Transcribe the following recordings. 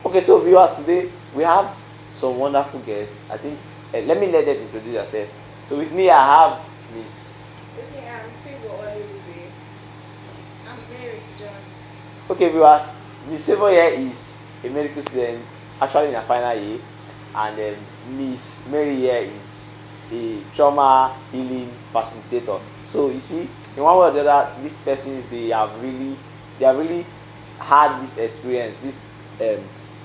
Okay, so viewers, today we have some wonderful guests. I think let me let them introduce themselves. So with me, I have Miss. Okay, I'm Favour Oluebube. I'm Mary John. Okay, viewers, Miss Favour here is a medical student, actually in her final year, and Miss Mary here is a trauma healing facilitator. So you see, in one way or the other, these persons they have really had this experience, this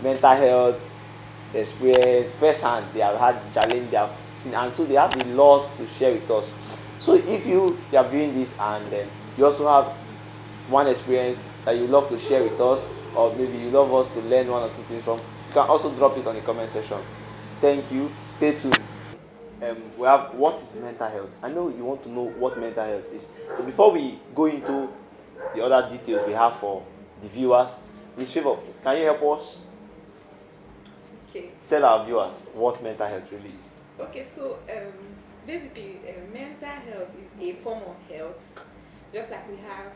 mental health experience firsthand. They have had challenge, they have seen, and so they have a lot to share with us. So if you are viewing this and you also have one experience that you love to share with us, or maybe you love us to learn one or two things from, you can also drop it on the comment section. Thank you. Stay tuned. We have what is mental health. I know you want to know what mental health is. So before we go into the other details we have for the viewers, Miss Favour, can you help us Okay. tell our viewers what mental health really is? Okay, so basically, mental health is a form of health, just like we have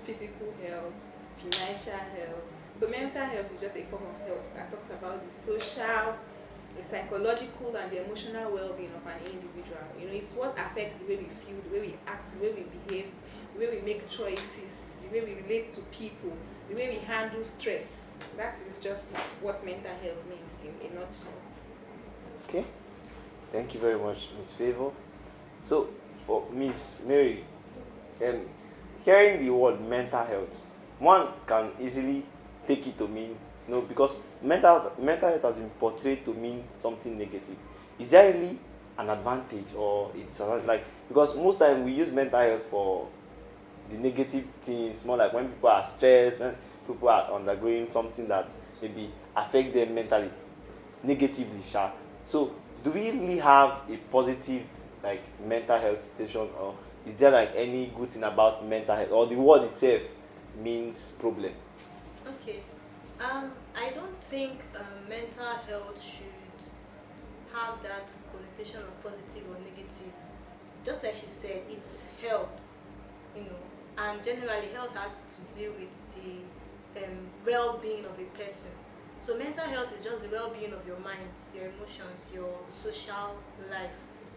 physical health, financial health. So mental health is just a form of health that talks about the social, the psychological, and the emotional well-being of an individual. You know, it's what affects the way we feel, the way we act, the way we behave, the way we make choices, the way we relate to people, the way we handle stress. That is just what mental health means in a nutshell. Okay. Thank you very much, Miss Favour. So for Miss Mary, hearing the word mental health, one can easily take it to mean, because mental health has been portrayed to mean something negative. Is there really an advantage, or it's like, because most time we use mental health for the negative things, more like when people are stressed, when people are undergoing something that maybe affect them mentally negatively, sha. So do we really have a positive like mental health situation, or is there like any good thing about mental health, or the word itself means problem? Okay. I don't think mental health should have that connotation of positive or negative. Just like she said, it's health, and generally health has to do with the well-being of a person. So mental health is just the well-being of your mind, your emotions, your social life,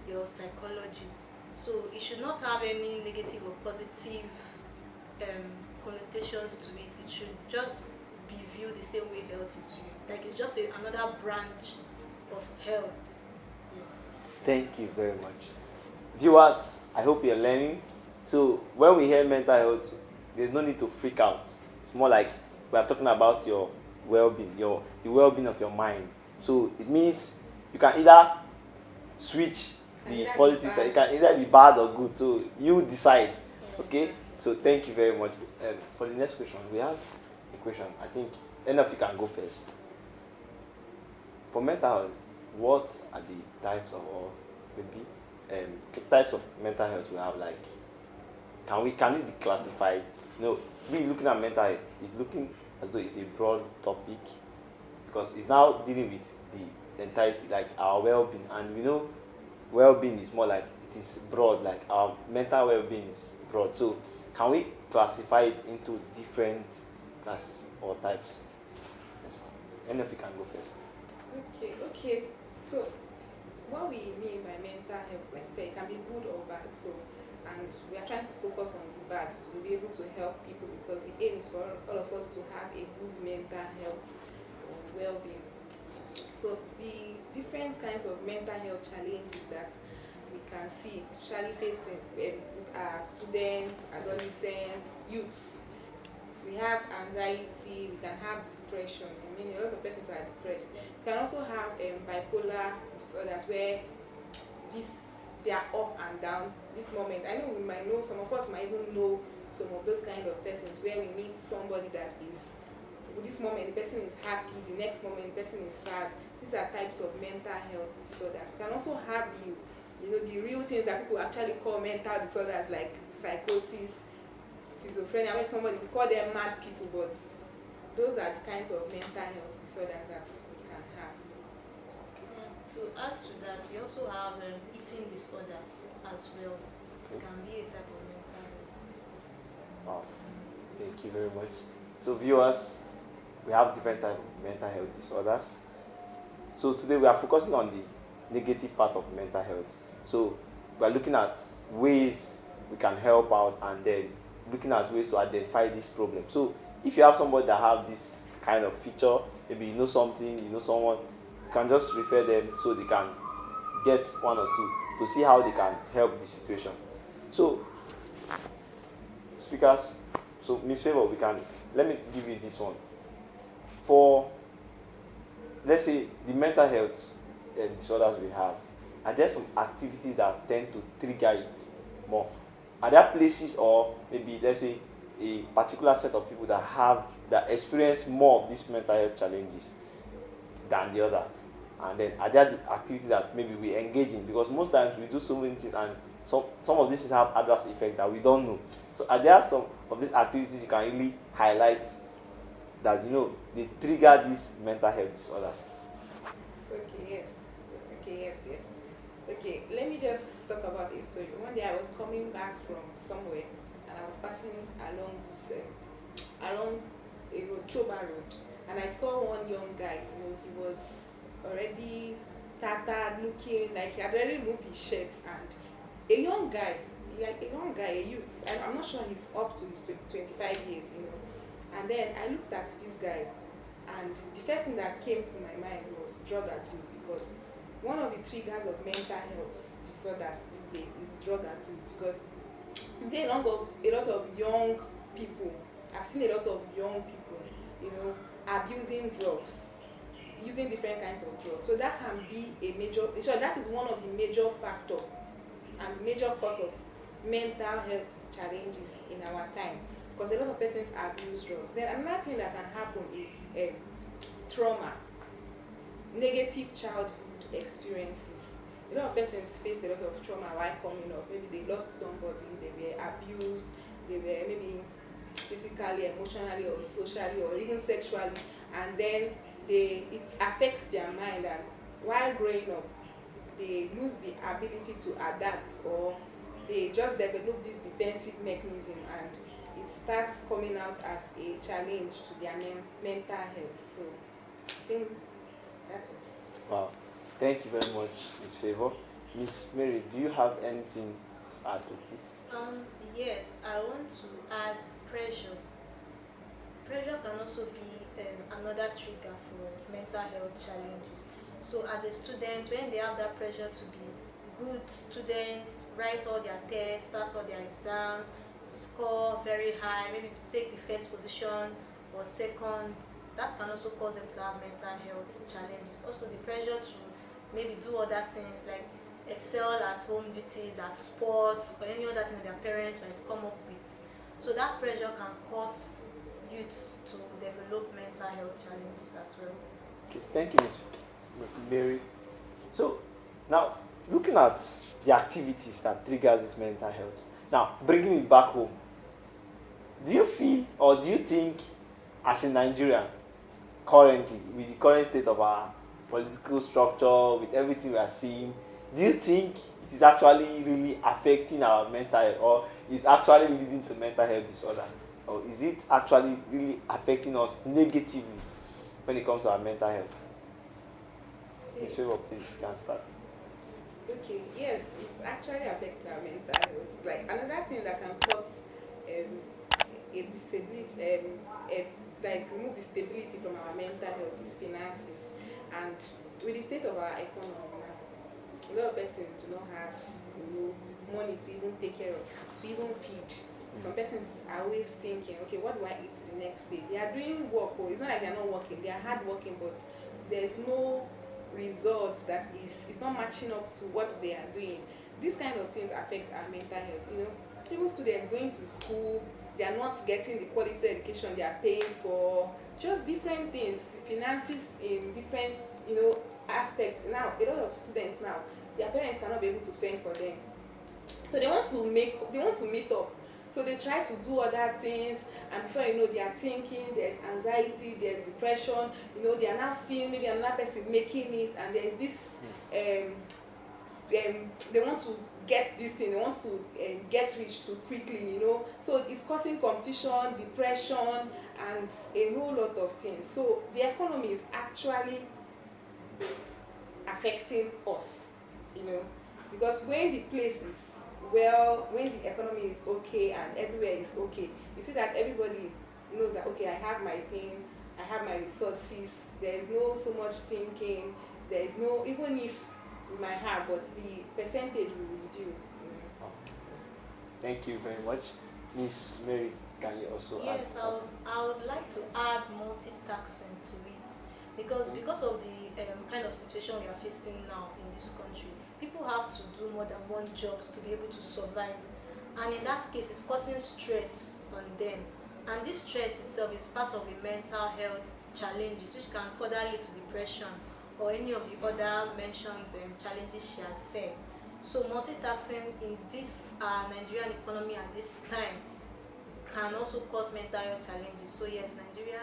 your psychology. So it should not have any negative or positive connotations to it. It should just be viewed the same way health is viewed. Like it's just another branch of health. Yes. Thank you very much. Viewers, I hope you're learning. So when we hear mental health, there's no need to freak out. It's more like we are talking about your well-being, the well-being of your mind. So it means you can either switch the positive side. It can either be bad or good. So you decide. Okay. So thank you very much. For the next question, we have a question. I think any of you can go first. For mental health, what are the types of, or maybe types of mental health we have? Like, can it be classified? We looking at mental health is looking as though it's a broad topic, because it's now dealing with the entirety, like our well-being, and we know well-being is more like it is broad, like our mental well-being is broad. So can we classify it into different classes or types? Any of you can go first. Okay. So what we mean by mental health, like I say, it can be good or bad. So, and we are trying to focus on the bad to be able to help people, because the aim is for all of us to have a good mental health or well-being. So the different kinds of mental health challenges that we can see, especially facing with our students, adolescents, youths. We have anxiety, we can have depression. I mean, a lot of persons are depressed. We can also have bipolar disorders, where they are up and down. This moment, I know we might know, some of us might even know some of those kind of persons, where we meet somebody that is, this moment the person is happy, the next moment the person is sad. These are types of mental health disorders. We can also have the real things that people actually call mental disorders, like psychosis, schizophrenia, when somebody, we call them mad people, but those are the kinds of mental health disorders that we can have. To add to that, we also have eating disorders as well. It can be a type of mental health. Wow. Thank you very much. So viewers, we have different types of mental health disorders. So today we are focusing on the negative part of mental health. So we are looking at ways we can help out, and then looking at ways to identify this problem. So if you have somebody that have this kind of feature, maybe you know something, you know someone, you can just refer them so they can get one or two to see how they can help the situation. So speakers, so Miss Favour, let me give you this one. For, let's say, the mental health disorders we have, are there some activities that tend to trigger it more? Are there places, or maybe let's say a particular set of people that experience more of these mental health challenges than the other? And then are there activities that maybe we engage in? Because most times we do so many things, and some of these have adverse effects that we don't know. So are there some of these activities you can really highlight that they trigger these mental health disorders? Yes. Okay, let me just talk about a story. One day I was coming back from somewhere, and I was passing along a road, Choba Road, and I saw one young guy. He was already tattered, looking like he had already removed his shirt, and a young guy, a youth. I'm not sure he's up to his 25 years, And then I looked at this guy, and the first thing that came to my mind was drug abuse, because one of the triggers of mental health disorders these days is drug abuse. Because there's a lot of young people. I've seen a lot of young people, abusing drugs, using different kinds of drugs. So that can be that is one of the major factors and major cause of mental health challenges in our time. Because a lot of persons abuse drugs. Then another thing that can happen is trauma, negative childhood experiences. A lot of persons faced a lot of trauma while coming up. Maybe they lost somebody, they were abused, they were maybe physically, emotionally, or socially, or even sexually, and then it affects their mind, and while growing up they lose the ability to adapt, or they just develop this defensive mechanism, and it starts coming out as a challenge to their mental health. So I think that's it. Wow. Thank you very much, Ms. Favour. Miss Mary, do you have anything to add to this? Yes, I want to add pressure. Pressure can also be another trigger for mental health challenges. So as a student, when they have that pressure to be good students, write all their tests, pass all their exams, score very high, maybe take the first position or second, that can also cause them to have mental health challenges. Also the pressure to maybe do other things like excel at home duties, at sports, or any other thing that their parents might come up with. So that pressure can cause youth to develop mental health challenges as well. Okay, thank you, Ms. Mary. So now, looking at the activities that triggers this mental health, now bringing it back home, do you feel, or do you think, as a Nigerian, currently, with the current state of our political structure, with everything we are seeing, do you think it is actually really affecting our mental health, or is actually leading to mental health disorder, or is it actually really affecting us negatively when it comes to our mental health? Ms. Favour, please, you can start. Okay, yes, it's actually affecting our mental health. Like another thing that can cause a disability, like remove the stability from our mental health is finances. And with the state of our economy now, a lot of persons do not have money to even take care of, to even feed. Some persons are always thinking, okay, what do I eat the next day? They are doing work, or it's not like they are not working, they are hard working, but there's no results that is not matching up to what they are doing. These kind of things affect our mental health. Even students going to school, they are not getting the quality education they are paying for. Just different things, finances in different aspects. Now a lot of students now, their parents cannot be able to fend for them, so they want to meet up, so they try to do other things, and before you know, they are thinking there's anxiety, there's depression. They are now seeing maybe another person making it, and there's this they want to get this thing, they want to get rich too quickly, you know. So it's causing competition, depression, and a whole lot of things. So the economy is actually affecting us, you know, because when the place is well, when the economy is okay and everywhere is okay, you see that everybody knows that, okay, I have my thing, I have my resources, there is no so much thinking, there is no, even if we might have, but the percentage will reduce, you know. Thank you very much. Miss Mary, can you also Yes, add? I would like to add multitasking to it because of the kind of situation we are facing now in this country. People have to do more than one job to be able to survive, and in that case, it's causing stress on them. And this stress itself is part of the mental health challenges, which can further lead to depression or any of the other mentioned challenges she has said. So multitasking in this Nigerian economy at this time can also cause mental health challenges. So yes, Nigeria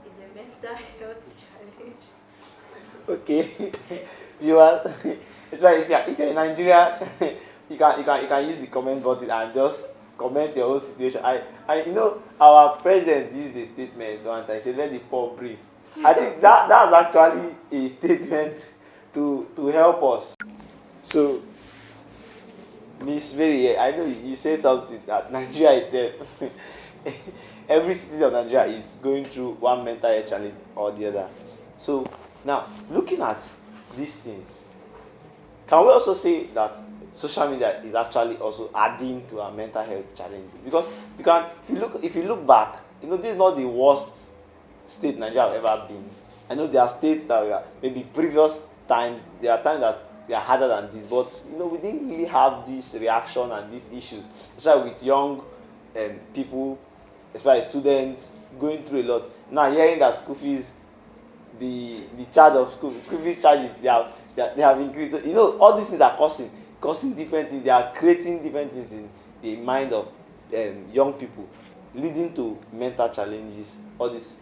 is a mental health challenge. Okay. Viewers, it's right. If you're in Nigeria, you can use the comment button and just comment your own situation. I you know our president used a statement one time. He said, "Let the poor breathe." I think that's actually a statement to help us. So, Miss Mary, I know you said something that Nigeria itself, every city of Nigeria is going through one mental health challenge or the other. So now, looking at these things, can we also say that social media is actually also adding to our mental health challenges? Because if you look back, you know, this is not the worst state Nigeria have ever been. I know there are states that were maybe previous times, there are times that they are harder than this, but you know, we didn't really have this reaction and these issues, especially with young people, especially students going through a lot. Now hearing that school fees, the charge of school fees charges, they have increased. So, you know, all these things are causing different things. They are creating different things in the mind of young people, leading to mental challenges. All this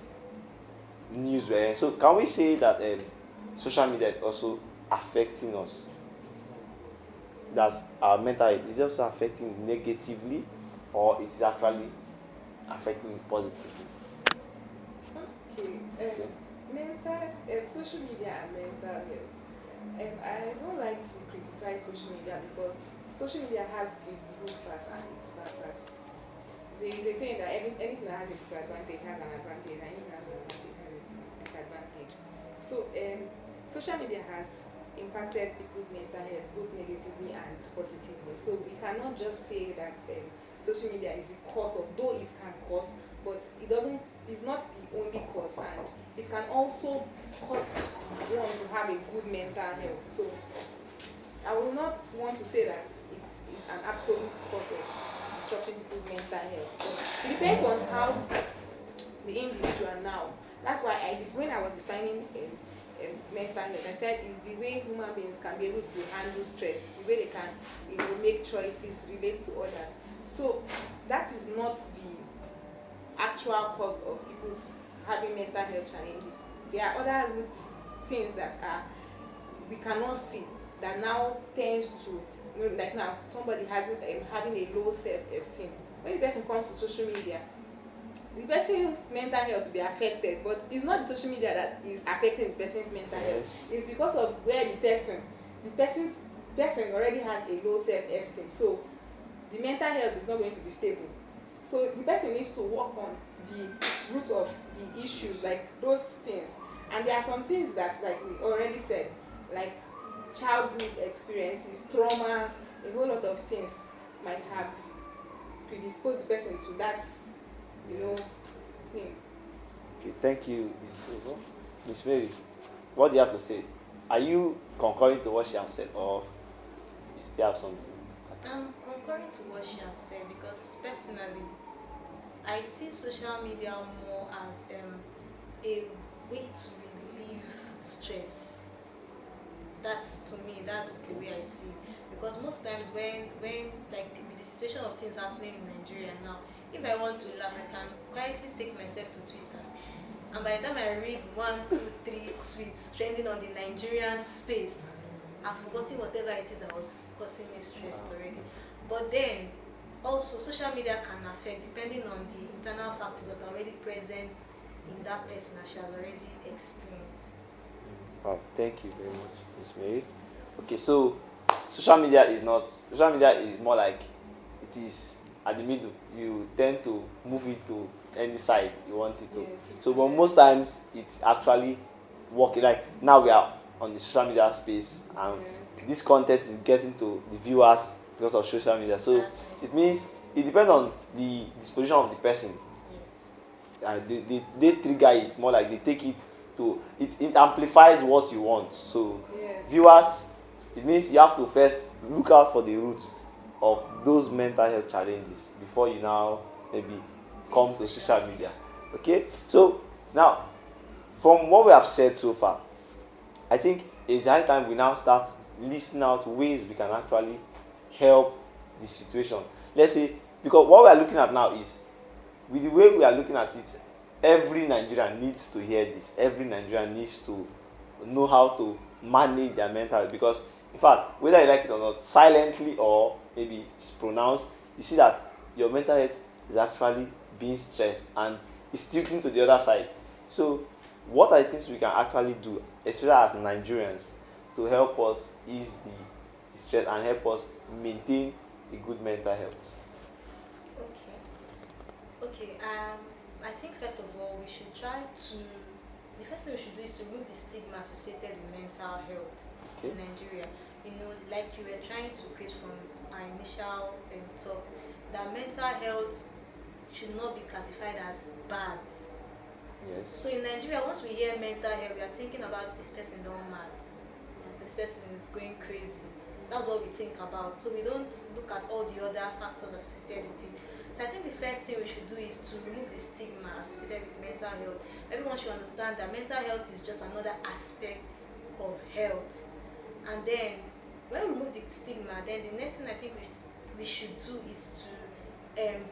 news. So can we say that social media is also affecting us? That our mental health is also affecting negatively, or it is actually affecting positively? Okay. Social media and mental health. I don't like to criticize social media because social media has its good parts and its bad parts. There is a saying that anything that has a disadvantage has an advantage, and anything that has an advantage has a disadvantage. So social media has impacted people's mental health both negatively and positively. So we cannot just say that social media is the cause of, though it can cause, but it's not the only cause, and it can also cause one to have a good mental health. So I will not want to say that it's an absolute cause of disrupting people's mental health, but it depends on how the individual now. That's why when I was defining mental health, I said it's the way human beings can be able to handle stress, the way they can, you know, make choices, relate to others. So that is not the actual cause of people's having mental health challenges. There are other root things that we cannot see that now tends to, you know, like now somebody having a low self-esteem. When the person comes to social media, the person's mental health will be affected, but it's not the social media that is affecting the person's mental health. It's because of where the person's already has a low self-esteem, so the mental health is not going to be stable. So the person needs to work on the root of the issues, like those things. And there are some things that, like we already said, like childhood experiences, traumas, a whole lot of things might have predisposed the person to that, you know, thing. Okay, thank you, Ms. Favour. Ms. Mary, what do you have to say? Are you concurring to what she has said, or you still have something? I'm concurring to what she has said because personally, I see social media more as a way to relieve stress. That's, to me, that's the way I see. Because most times when like with the situation of things happening in Nigeria now, if I want to laugh, I can quietly take myself to Twitter, and by the time I read 1, 2, 3 tweets trending on the Nigerian space, I've forgotten whatever it is that was causing me stress already. But then also social media can affect depending on the internal factors that are already present in that person that she has already experienced. Wow, thank you very much, Miss Mary. Okay, so social media is not. Social media is more like it is at the middle. You tend to move it to any side you want it to. Yes. So, but most times it's actually working. Like now we are on the social media space, and this content is getting to the viewers because of social media. So it means it depends on the disposition of the person. They trigger it more like they take it to it amplifies what you want. So Yes. viewers, it means you have to first look out for the roots of those mental health challenges before you now maybe come to social media. Okay, so now from what we have said so far, I think it's high time we now start listing out ways we can actually help the situation. Let's say, because what we are looking at now is, with the way we are looking at it, every Nigerian needs to hear this. Every Nigerian needs to know how to manage their mental health, because in fact, whether you like it or not, silently or maybe it's pronounced, you see that your mental health is actually being stressed and it's tilting to the other side. So what are the things we can actually do, especially as Nigerians, to help us ease the stress and help us maintain a good mental health? Okay. I think first of all we should try to. The first thing we should do is to remove the stigma associated with mental health in Nigeria. Like you were trying to create from our initial talks, that mental health should not be classified as bad. Yes. So in Nigeria, once we hear mental health, we are thinking about this person gone mad, this person is going crazy. That's what we think about. So we don't look at all the other factors associated with it. So I think the first thing we should do is to remove the stigma associated with mental health. Everyone should understand that mental health is just another aspect of health. And then when we remove the stigma, then the next thing I think we should do is to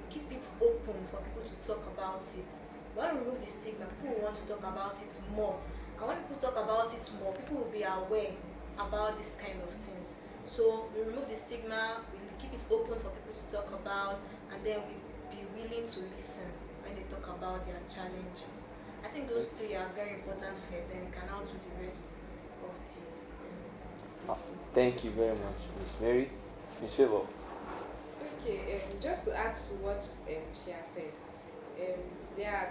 keep it open for people to talk about it. When we remove the stigma, people will want to talk about it more. And when people talk about it more, people will be aware about this kind of things. So we remove the stigma, we keep it open for people to talk about, and then we be willing to listen when they talk about their challenges. I think those three are very important first, then we can now do the rest of the Thank you very much, Miss Mary. Miss Favour. Okay, just to add to what she has said, there are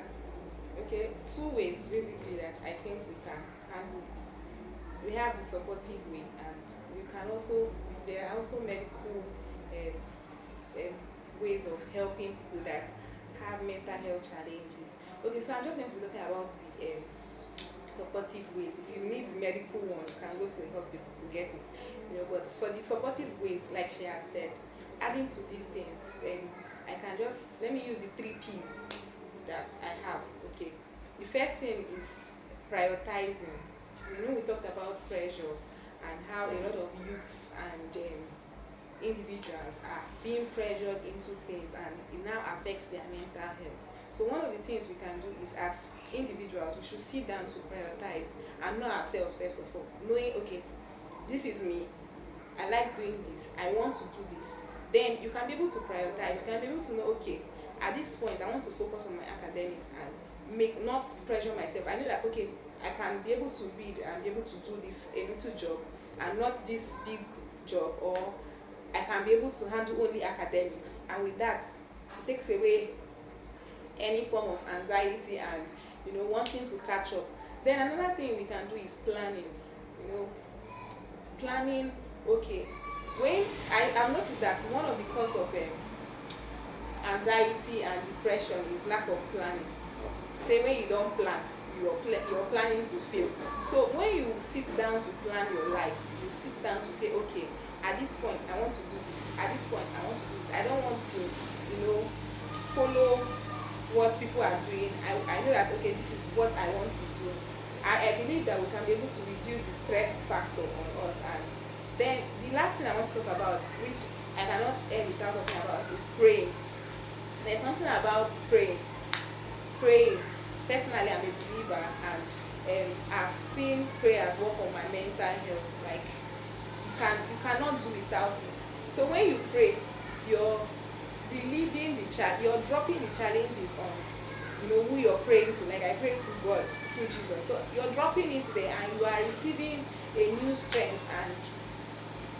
two ways basically that I think we can handle it. We have the supportive way, and there are also medical ways of helping people that have mental health challenges. Okay, so I'm just going to be looking about the supportive ways. If you need the medical one, you can go to the hospital to get it. But for the supportive ways, like she has said, adding to these things, let me use the 3 P's that I have. Okay, the first thing is prioritizing. We talked about pressure and how a lot of youths and individuals are being pressured into things, and it now affects their mental health. So one of the things we can do is, as individuals, we should sit down to prioritize and know ourselves first of all, knowing, okay, this is me, I like doing this, I want to do this. Then you can be able to prioritize. You can be able to know, okay, at this point I want to focus on my academics and not pressure myself. I know that, okay, I can be able to read and be able to do this a little job and not this big job, or I can be able to handle only academics, and with that it takes away any form of anxiety and wanting to catch up. Then another thing we can do is planning. Planning, okay, when I've noticed that one of the cause of anxiety and depression is lack of planning. Say when you don't plan, you're planning to fail. So when you sit down to plan your life, you sit down to say, okay, at this point I want to do this, at this point I want to do this. I don't want to follow what people are doing. I know that, okay, this is what I want to do. I believe that we can be able to reduce the stress factor on us. And then the last thing I want to talk about, which I cannot end without talking about, is praying. There's something about praying. Personally, I'm a believer, and I've seen prayers work on my mental health. Like you cannot do without it. So when you pray, you're relieving the you're dropping the challenges on, who you're praying to. Like I pray to God through Jesus. So you're dropping it there and you are receiving a new strength, and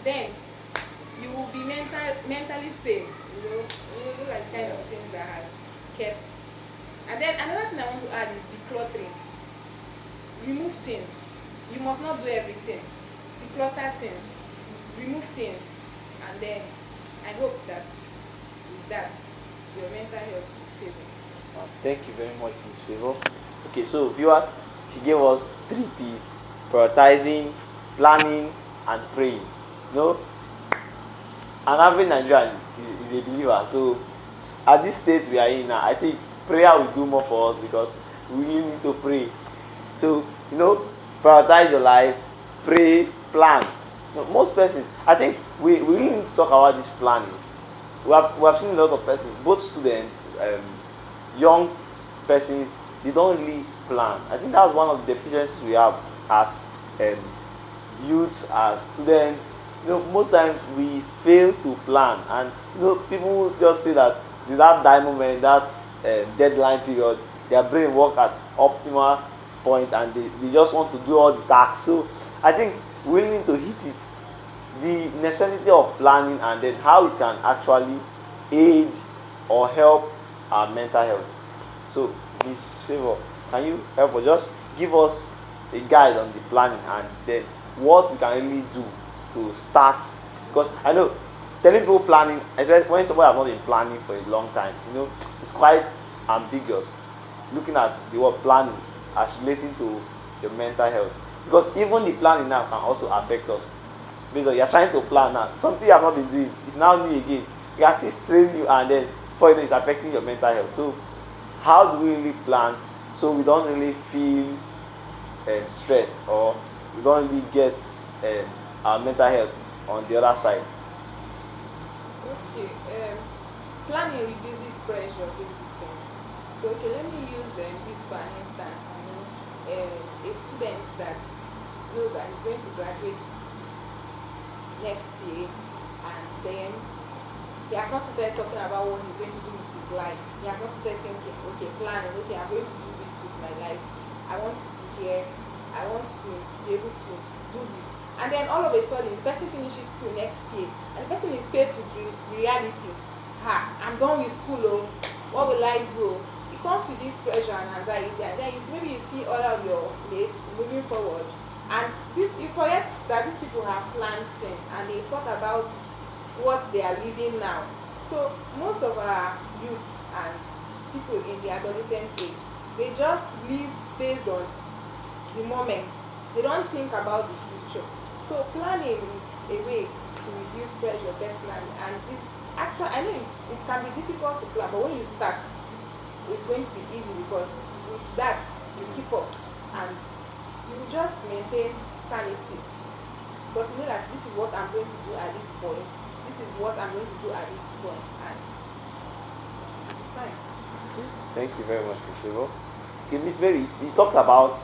then you will be mentally sane. Those are the kind of things that has kept. And then another thing I want to add is decluttering. Remove things. You must not do everything. Declutter things. Remove things. And then I hope that with that your mental health will be stable. Thank you very much, Ms. Favour. Okay, so viewers, she gave us 3 P's: prioritizing, planning, and praying. An average Nigerian is a believer. So at this stage we are in now, I think prayer will do more for us because we really need to pray. So prioritize your life, pray, plan. Most persons, I think we really need to talk about this planning. We have seen a lot of persons, both students, young persons, they don't really plan. I think that's one of the deficiencies we have as youths, as students. Most times we fail to plan, and people just say that in that die moment, that deadline period, their brain work at optimal point, and they just want to do all the tasks. So I think we need to hit it, the necessity of planning, and then how it can actually aid or help our mental health. So Ms. Favour, can you help us, just give us a guide on the planning, and then what we can really do to start? Because I know telling people planning, especially when somebody has not been planning for a long time, it's quite ambiguous. Looking at the word planning as relating to your mental health, because even the planning now can also affect us. Because you're trying to plan now, something you have not been doing is now new again. You are still straining you, and then for it's affecting your mental health. So how do we really plan so we don't really feel stressed, or we don't really get our mental health on the other side? Okay, planning reduces pressure, basically. So let me use this for an instance. A student that knows that he's going to graduate next year, and then he has not started talking about what he's going to do with his life. He has not started thinking, okay, planning, okay, I'm going to do this with my life. I want to be here. I want to be able to do this. And then all of a sudden, the person finishes school next year, and the person is faced with reality. I'm done with school, what will I do? It comes with this pressure and anxiety, and then maybe you see all of your mates moving forward, and you forget that these people have planned things, and they thought about what they are living now. So most of our youths and people in the adolescent age, they just live based on the moment. They don't think about the future. So planning is a way to reduce pressure personally, and this actually, I know it can be difficult to plan, but when you start, it's going to be easy, because with that you keep up and you will just maintain sanity, because you know that this is what I'm going to do at this point, this is what I'm going to do at this point, and fine. Thank you very much, Ms. Favour. Okay, Ms. Mary, you talked about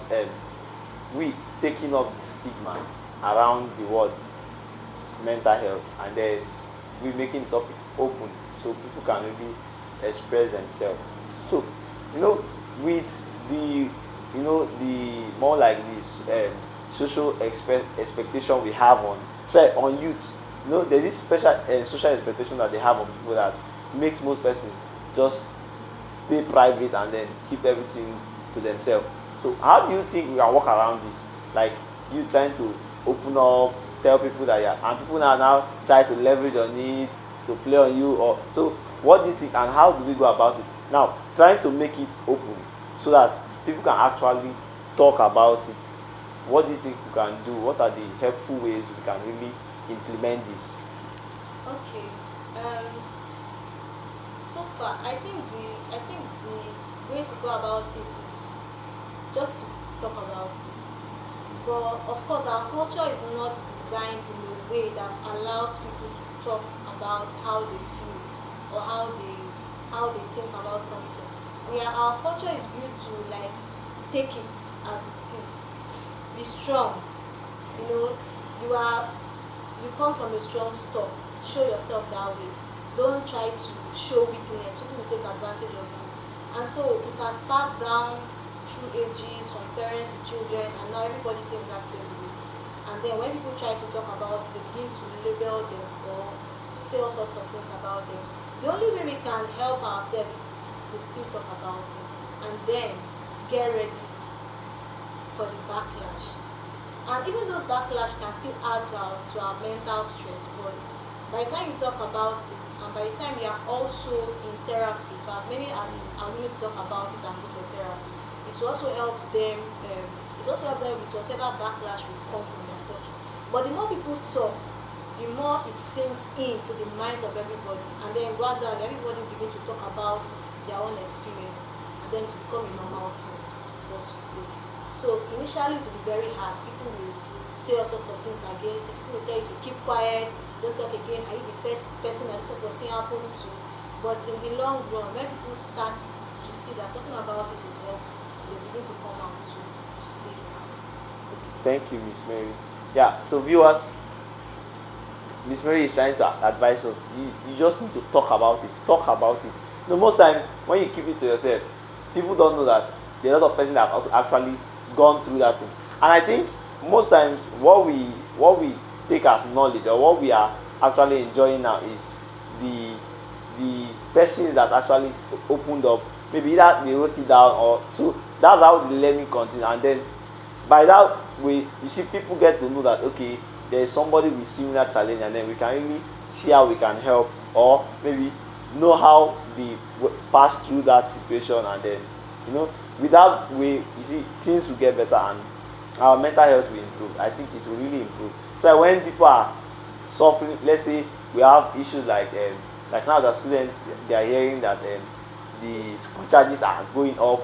we taking up the stigma around the word mental health, and then we making the topic open so people can really express themselves. So with the the more like this social expectation we have on youth, there's this special social expectation that they have on people that makes most persons just stay private and then keep everything to themselves. So how do you think we can work around this? Like you trying to open up, tell people that and people now try to leverage on it to play on you, or so. What do you think, and how do we go about it? Now, trying to make it open so that people can actually talk about it. What do you think we can do? What are the helpful ways we can really implement this? Okay. So far, I think the way to go about it is just to talk about it. But of course, our culture is not designed in a way that allows people to talk about how they feel or how they think about something. Our culture is built to take it as it is. Be strong. You you come from a strong stock, show yourself that way. Don't try to show weakness. People will take advantage of you. And so it has passed down through ages from parents to children, and now everybody thinks that same way. And then when people try to talk about it, they begin to label them or say all sorts of things about them. The only way we can help ourselves is to still talk about it and then get ready for the backlash. And even those backlash can still add to our mental stress, but by the time you talk about it and by the time you are also in therapy, for as many as are willing to talk about it and go for therapy, it will also help them with whatever backlash will come from their talking. But the more people talk, the more it sinks into the minds of everybody, and then gradually everybody begin to talk about their own experience, and then to become a normal thing for us to say. So initially it will be very hard. People will say all sorts of things against you. People will tell you to keep quiet, don't talk again, are you the first person that this type of thing happens to? But in the long run, when people start to see that talking about it is helpful, they begin to come out to say that. Thank you, Miss Mary. Yeah, so viewers, Miss Mary is trying to advise us. You just need to talk about it. Talk about it. You know, most times when you keep it to yourself, people don't know that there are a lot of persons that have actually gone through that thing. And I think most times what we take as knowledge, or what we are actually enjoying now, is the persons that actually opened up. Maybe either they wrote it down, or so that's how the learning continues. And then by that way, you see, people get to know that okay, there is somebody with similar challenge, and then we can really see how we can help, or maybe know how they pass through that situation, and then with that way, you see, things will get better and our mental health will improve. I think it will really improve. So when people are suffering, let's say we have issues like now the students, they are hearing that the school charges are going up.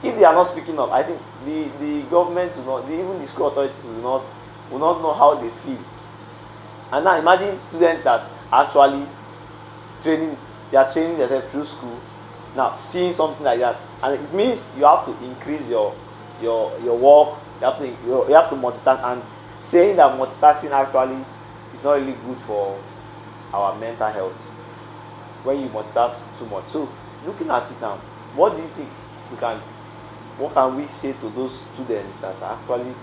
If they are not speaking up, I think the government will not, even the school authorities will not know how they feel. And now imagine students that actually training themselves through school, now seeing something like that, and it means you have to increase your work. You have to multitask, and saying that multitasking actually is not really good for our mental health when you multitask too much. So looking at it now, what do you think what can we say to those students that are actually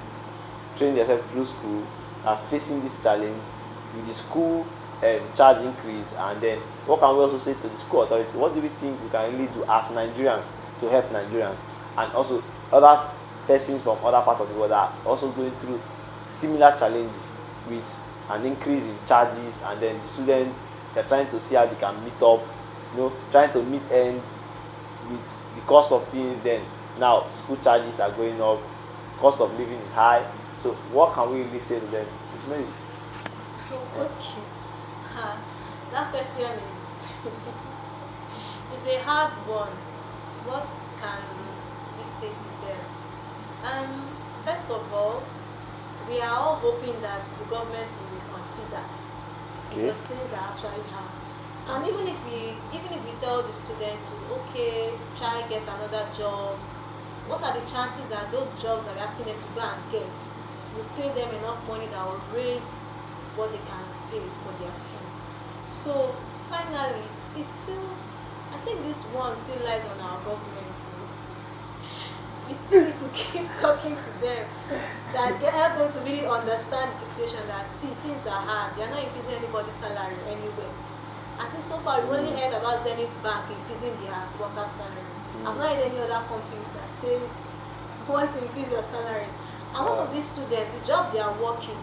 training themselves through school, are facing this challenge with the school charge increase, and then what can we also say to the school authority? What do we think we can really do as Nigerians to help Nigerians, and also other persons from other parts of the world that are also going through similar challenges with an increase in charges, and then the students, they're trying to see how they can meet up, trying to meet ends with the cost of things. Then now school charges are going up, cost of living is high. So what can we really say to them? It's maybe. Okay. That question is it's a hard one. What can we say to them? First of all, we are all hoping that the government will reconsider, because things are actually hard. And even if we tell the students to try get another job, what are the chances that those jobs that we're asking them to go and get will pay them enough money that will raise what they can pay for their fees? So finally, it's still, I think this one still lies on our government. We still need to keep talking to them, that they help them to really understand the situation, that see, things are hard. They are not increasing anybody's salary anywhere. I think so far we've only heard about Zenith Bank increasing their workers' salary. I've not heard any other company that says want to increase your salary. And most of these students, the job they are working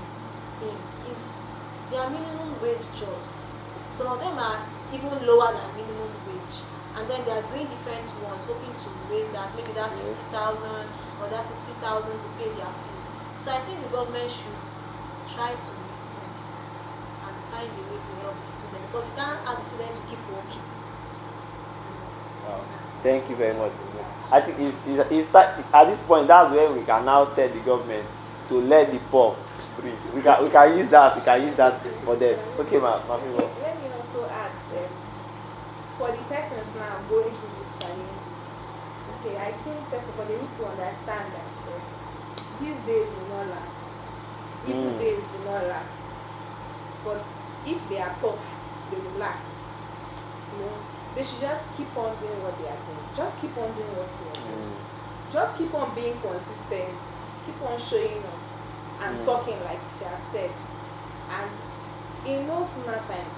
in is their minimum wage jobs. Some of them are even lower than minimum wage. And then they are doing different ones, hoping to raise that, maybe that 50,000 or that 60,000 to pay their fees. So I think the government should try to listen and find a way to help the student, because you can't ask the student to keep working. Wow. Thank you very much. I think it's at this point, that's where we can now tell the government to let the poor breathe. We can use that. We can use that for them. Okay, ma. Let me also add, for the persons now going through these challenges, I think first of all they need to understand that these days will not last. Evil days do not last. but if they are tough, they will last. You know, they should just keep on doing what they are doing. Just keep on doing what you are doing. Just keep on being consistent. Keep on showing up and talking like she has said. And in no sooner time,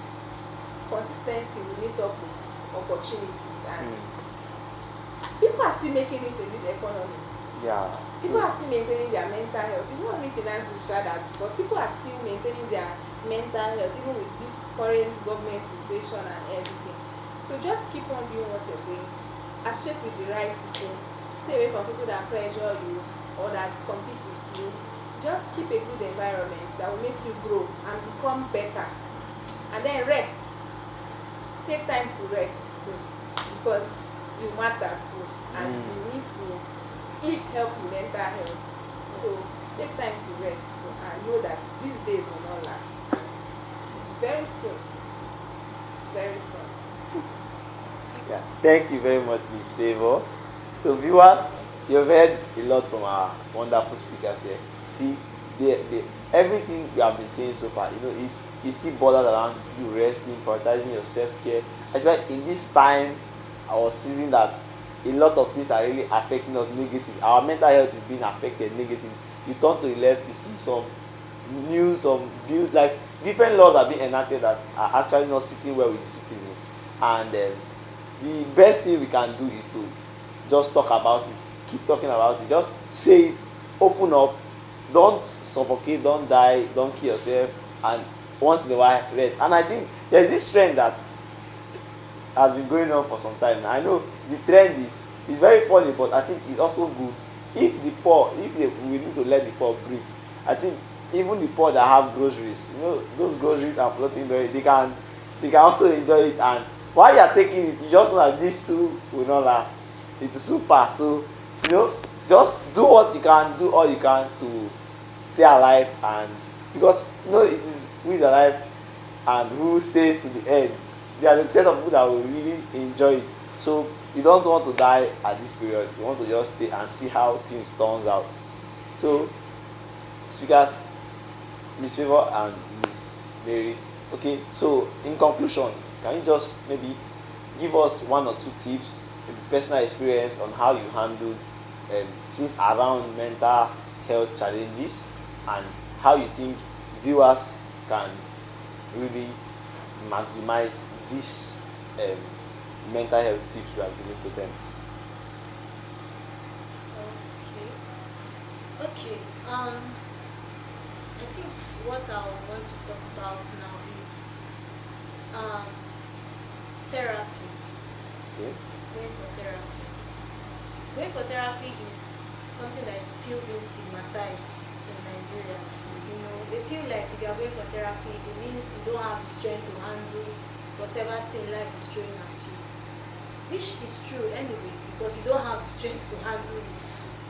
consistency will meet up with opportunities, and people are still making it in this economy. Yeah. People are still maintaining their mental health. It's not only finances shattered, but people are still maintaining their mental health even with this current government situation and everything. So just keep on doing what you're doing. Associate with the right people. Stay away from people that pressure you or that compete with you. Just keep a good environment that will make you grow and become better. And then rest. Take time to rest too, because you matter too, and you need to sleep helps the mental health. So take time to rest too, and know that these days will not last. Very soon. Very soon. Yeah. Thank you very much, Ms. Favour. So viewers, you've heard a lot from our wonderful speakers here. See, everything we have been saying so far, it still bothers around you resting, prioritizing your self-care. Especially in this time or season that a lot of things are really affecting us negatively. Our mental health is being affected negatively. You turn to the left to see some news, some bills, like different laws are being enacted that are actually not sitting well with the citizens. And the best thing we can do is to just talk about it, keep talking about it, just say it, open up, don't suffocate, don't die, don't kill yourself, and once in a while rest. And I think there's this trend that has been going on for some time now. I know the trend is very funny, but I think it's also good. If we need to let the poor breathe. I think even the poor that have groceries, those groceries are floating very, they can also enjoy it. And while you are taking it, you just know that these two will not last. It will soon pass. So just do what you can, do all you can to stay alive, and because it is who is alive and who stays to the end. They are the set of people that will really enjoy it. So you don't want to die at this period. You want to just stay and see how things turns out. So speakers, Ms. Favour and Ms. Mary. Okay, so in conclusion, can you just maybe give us one or two tips, maybe personal experience on how you handled things around mental health challenges, and how you think viewers can really maximize these mental health tips we have given to them? Okay. I think what I want to talk about now is therapy. Okay. Going for therapy. Going for therapy is something that is still being stigmatized in Nigeria. They feel like if you are going for therapy, it means you don't have the strength to handle whatever thing life is throwing at you. Which is true anyway, because you don't have the strength to handle it.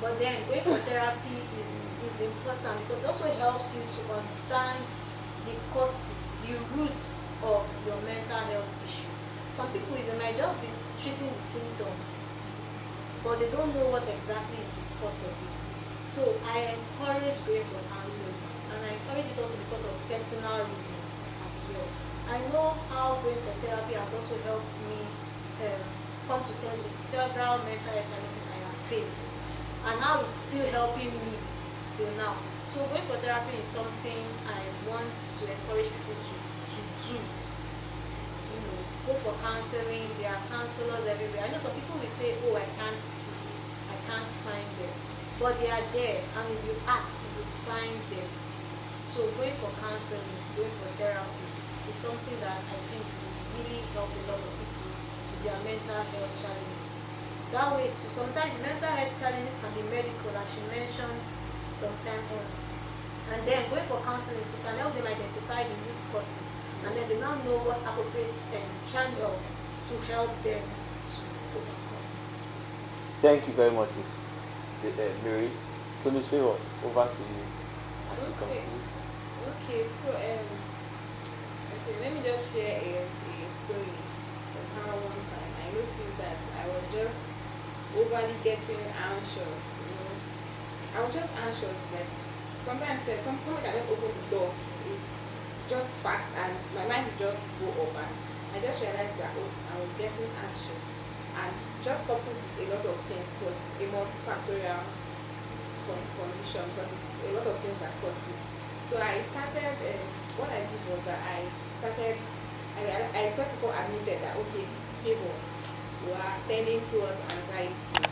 But then going for therapy is important because it also helps you to understand the causes, the roots of your mental health issue. Some people, they might just be treating the symptoms, but they don't know what exactly is the cause of it. So I encourage going for counseling, and I encourage it also because of personal reasons as well. I know how going for therapy has also helped me come to terms with several mental health challenges I have faced, and how it's still helping me till now. So going for therapy is something I want to encourage people to do. Go for counseling. There are counselors everywhere. I know some people will say, oh, I can't see, I can't find them. But they are there, and if you ask, you will find them. So going for counseling, going for therapy is something that I think will really help a lot of people with their mental health challenges. That way too, sometimes mental health challenges can be medical, as she mentioned some time on. And then going for counseling so can help them identify the root causes, and then they now know what appropriate channel to help them to overcome it. Thank you very much, Ms. Mary. So Ms. Favour, over to you as you conclude. Okay, so let me just share a story of how one time I noticed that I was just overly getting anxious. I was just anxious. Like sometimes somebody can just open the door with just fast, and my mind would just go up, and I just realized that I was getting anxious, and just coupled with a lot of things. It was a multifactorial condition because it's a lot of things that caused it. So I started. What I did was that I started. I first of all admitted that okay, people were tending towards anxiety.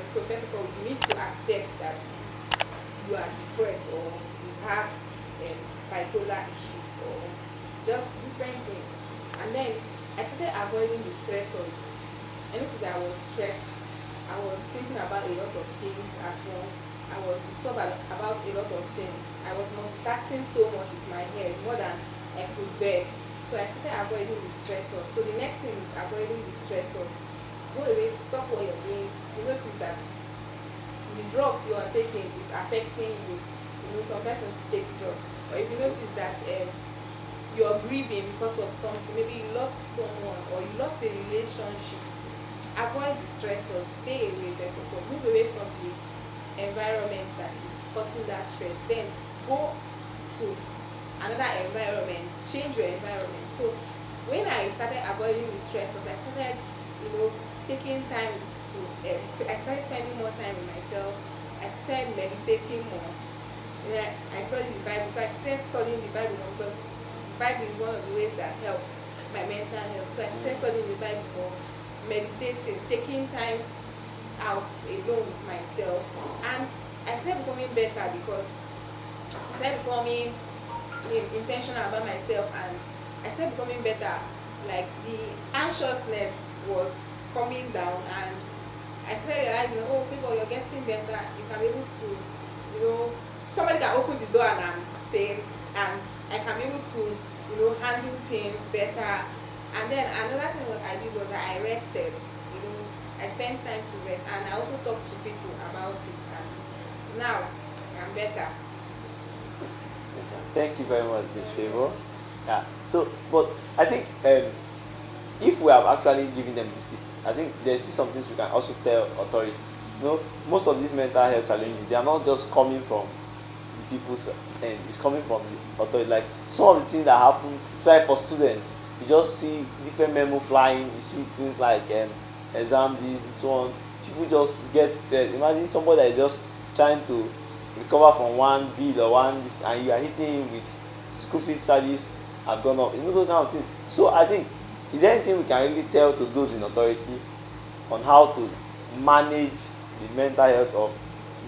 So first of all, you need to accept that you are depressed or you have bipolar issues or just different things. And then I started avoiding the stressors. I noticed that I was stressed. I was thinking about a lot of things at once. I was disturbed about a lot of things. I was multitasking so much with my head, more than I could bear. So I started avoiding the stressors. So the next thing is avoiding the stressors. Go away, stop what you're doing. You notice that the drugs you are taking is affecting you. Some persons take drugs. Or if you notice that you're grieving because of something, maybe you lost someone or you lost a relationship, avoid the stressors. Stay away, first of all. Move away from the environment that is causing that stress. Then go to another environment. Change your environment. So when I started avoiding the stressors, I started, taking time to. I started spending more time with myself. I started meditating more. I studied the Bible, so I started studying the Bible more because the Bible is one of the ways that help my mental health. So I started studying the Bible more, meditating, taking time out alone with myself, and I started becoming better because I started becoming intentional about myself, and I started becoming better. Like the anxiousness was coming down, and I started realizing, people, you're getting better. You can be able to, somebody can open the door and I'm safe, and I can be able to, handle things better. And then another thing what I did was that I rested. I spent time to rest, and I also talked to people about it, and now I'm better. Thank you very much, Ms. Favour. Yeah. So, but I think if we have actually given them this tip, I think there's still some things we can also tell authorities. Most of these mental health challenges, they are not just coming from the people's end. It's coming from the authority. Like some of the things that happen, like for students, you just see different memo flying. You see things like exam this one. People just get stressed. Imagine somebody that is just trying to recover from one bill or one this, and you are hitting him with school fees charges have gone up. Those kind of things. So I think, is there anything we can really tell to those in authority on how to manage the mental health of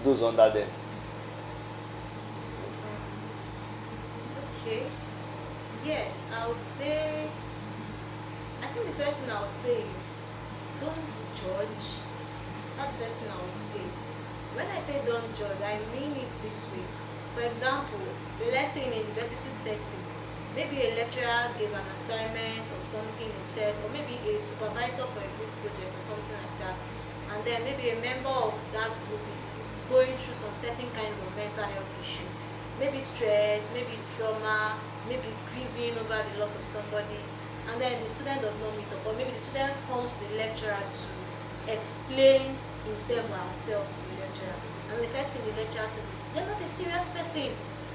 those under them? Okay. Yes, I would say, I think the first thing I would say is don't judge. That's the first thing I would say. When I say don't judge, I mean it this way. For example, let's say in a university setting, maybe a lecturer gave an assignment or something, a test, or maybe a supervisor for a group project or something like that, and then maybe a member of that group is going through some certain kinds of mental health issues, maybe stress, maybe trauma, maybe grieving over the loss of somebody, and then the student does not meet up, or maybe the student comes to the lecturer to explain himself or herself to the lecturer, and the first thing the lecturer says is, "You're not a serious person.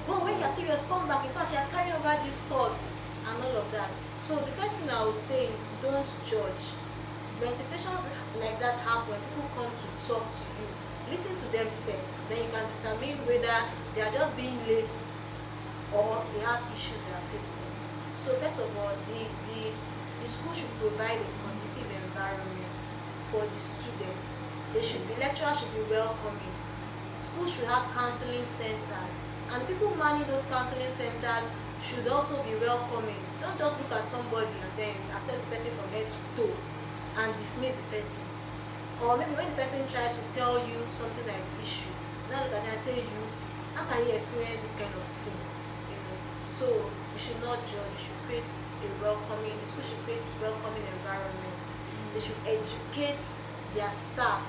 Go, when you're serious, come back. In fact, you're carrying over these thoughts," and all of that. So the first thing I would say is don't judge. When situations like that happen, when people come to talk to you, listen to them first. Then you can determine whether they are just being lazy or they have issues they are facing. So first of all, the school should provide a conducive environment for the students. Lecturers should be welcoming. Schools should have counseling centers, and people manning those counseling centers should also be welcoming. Don't just look at somebody and then assess the person from head to toe and dismiss the person. Or maybe when the person tries to tell you something that is an issue, now look at them and say, how can you experience this kind of thing? So you should not judge. You should create a welcoming. The school should create a welcoming environment. They should educate their staff,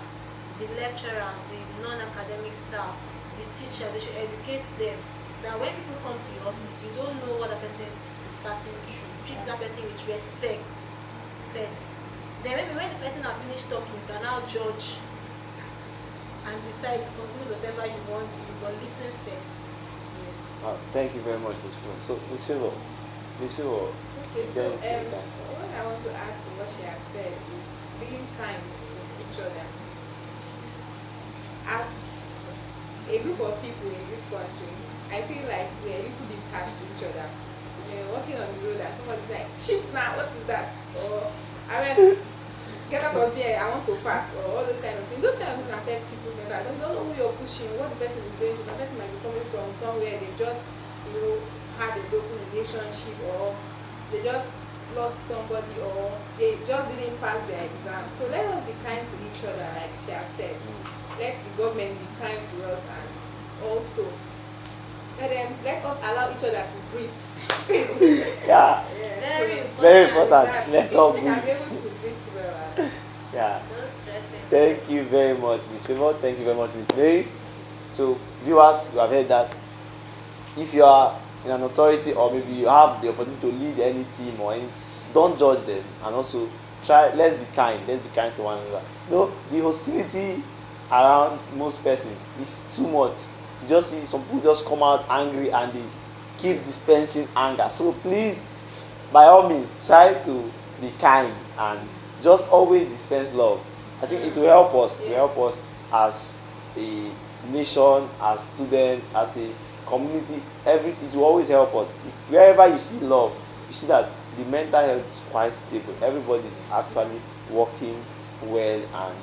the lecturers, the non-academic staff, the teachers. They should educate them that when people come to your office, you don't know what a person is passing through. Treat that person with respect first. Then maybe when the person has finished talking, you can now judge and decide to conclude whatever you want to, but listen first. Yes. Thank you very much, Ms. Favour. So, Ms. Favour, Miss Favour, Okay, is so there anything that what I want to add to what she has said is being kind to each other. As a group of people in this country, I feel like we're a little bit harsh to each other. You're walking on the road and somebody's like, shift now, what is that? Or I mean, get out of there, I want to pass, or all those kind of things. Those kind of things affect people better. They don't know who you're pushing, what the person is going through. Some person might be coming from somewhere they just, had a broken relationship, or they just lost somebody, or they just didn't pass their exam. So let us be kind to each other, like she has said. Let the government be kind to us, and also let us allow each other to breathe. yeah, Yeah, very so important. that Let's all we can be breathe. able to breathe well. And Yeah. Don't stress it. Thank you very much, Miss Favour. Thank you very much, Miss Mary. So, viewers, you have heard that if you are in an authority, or maybe you have the opportunity to lead any team or any, don't judge them, and also try. Let's be kind. Let's be kind to one another. No, the hostility around most persons is too much. You just see some people just come out angry and they keep dispensing anger. So please, by all means, try to be kind and just always dispense love. I think it will help us. It will help us as a nation, as students, as a community. It will always help us. Wherever you see love, you see that the mental health is quite stable. Everybody is actually working well, and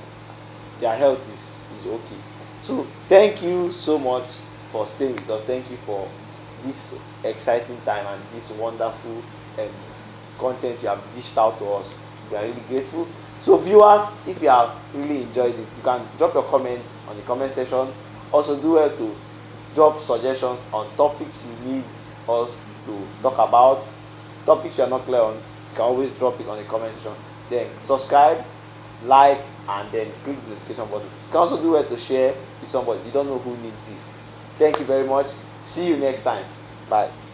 their health is okay. So thank you so much for staying with us. Thank you for this exciting time and this wonderful um, content you have dished out to us. We are really grateful. So viewers, if you have really enjoyed this, you can drop your comments on the comment section. Also do well to drop suggestions on topics you need us to talk about. Topics you are not clear on, you can always drop it on the comment section. Then subscribe, like, and then click the notification button. You can also do well to share with somebody you don't know who needs this. Thank you very much. See you next time. Bye.